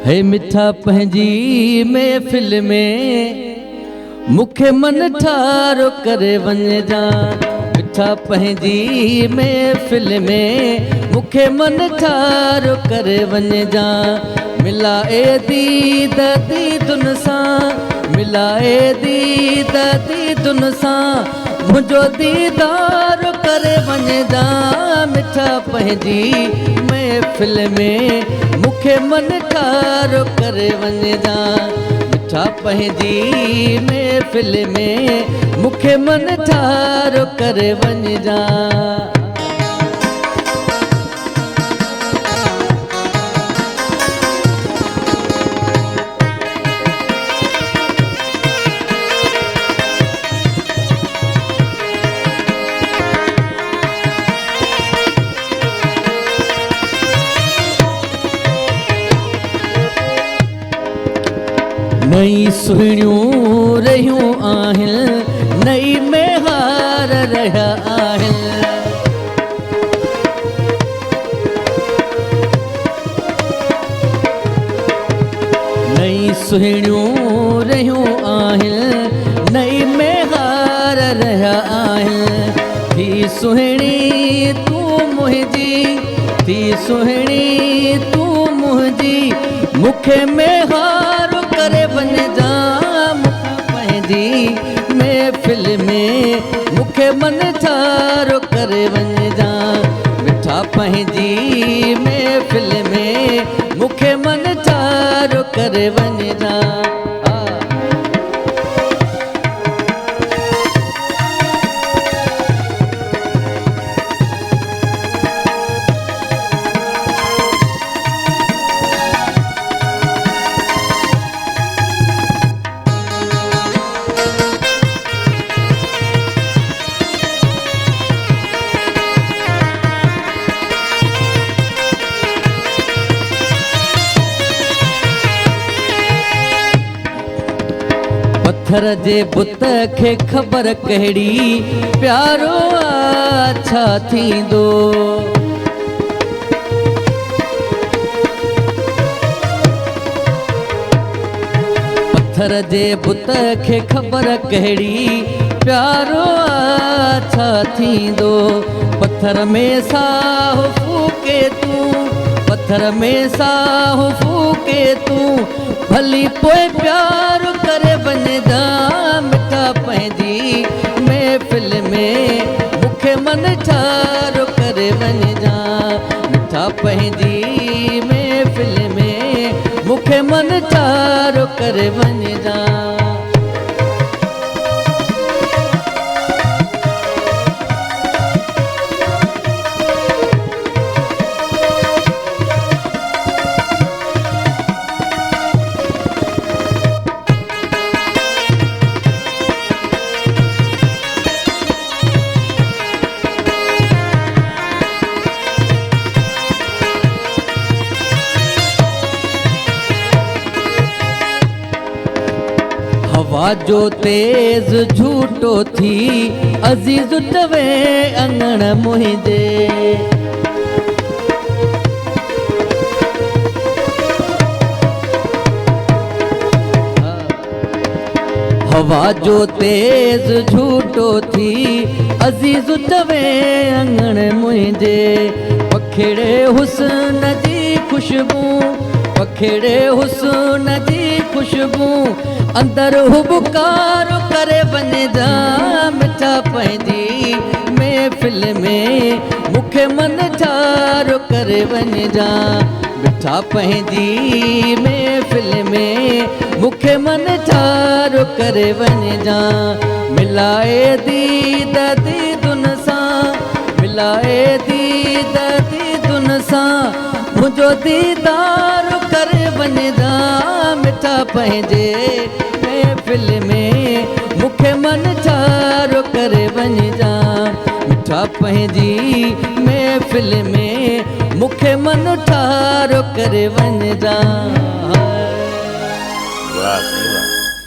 हे मिठा पंहिंजी महफ़िल में मुखे मन ठारो करे वञजा। मिठा पंहिंजी महफ़िल में मुखे मन ठारो करे वञजा। मिलाए दीद दीदुन सां, मिलाए दीद दीदुन सां मुझो दीदार करे वञजा। मिठा पंहिंजी महफ़िल में मुखे मन ठारो करे वञजा। मिठा पंहिंजी महफ़िल में मुखे मन ठारो करे वञजा। नई सुहिणियूं रहियूं आहिनि, नई में हार रहिया आहिनि। नई सुहिणियूं रहियूं आहिनि, नई में हार रहिया आहिनि। थी सुहिणी तूं मुंहिंजी, थी सुहिणी तूं मुंहिंजी मुखे में हार करे वञजा। मुखा पंहिंजी महफ़िल में मुखे मन ठारो करे वञजा। मिठा पंहिंजी महफ़िल में मुखे मन ठारो करे वञजा। पत्थर जे बुत खे ख़बर कहिड़ी प्यारो छा थींदो। पत्थर जे बुत खे ख़बर कहिड़ी प्यारो छा थींदो। पत्थर में साह फूके तूं, पत्थर में साह फूके तूं भली पोइ प्यार करे वञजा। मिठा पंहिंजी महफ़िल में मुखे मन ठारो करे वञजा। मिठा पंहिंजी महफ़िल में मुखे मन ठारो करे वञजा। हवा जो तेज झूठो थी अज़ीज़ टवे अंगण मुंहिंजे। हवा जो तेज झूठो थी अज़ीज़ टवे अंगण मुंहिंजे। पखेड़े हुस्न जी खुशबू, पखेड़े हुस्न जी खुशबू अंदर हुबकार करे वञजा। मिठा पंहिंजी महफ़िल में मुखे मन ठारो करे वञजा। मिठा पंहिंजी महफ़िल में मुखे मन ठारो करे वञजा। मिलाए दीद दीदुन सां, मिलाए दीद दीदुन सां मुझो दीदार करे वञजा। मिठा पंहिंजे महफ़िल में मुखे मन ठारो करे वञजा। मिठा पंहिंजी महफ़िल में मुखे मन ठारो करे वञजा। वाह, सही बात।